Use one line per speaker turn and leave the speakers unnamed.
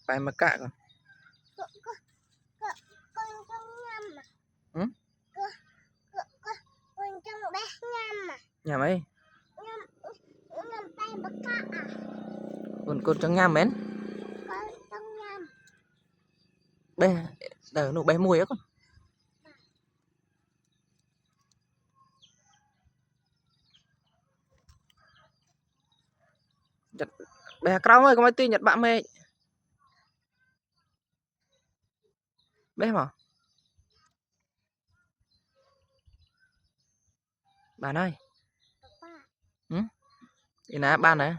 bài mà cạ còn
con trong nhâm mà.
Ừ?
Con trong bé nhâm mà.
Nhà mấy
Nhâm tay bạc cạ à.
con trong nhà mến
Con trong nhâm.
bé đờ nó bé mùi á con bé cào ơi có mấy tin nhật bạn mê bé mà bạn ơi
Ba.
ừ? Đi nè bạn này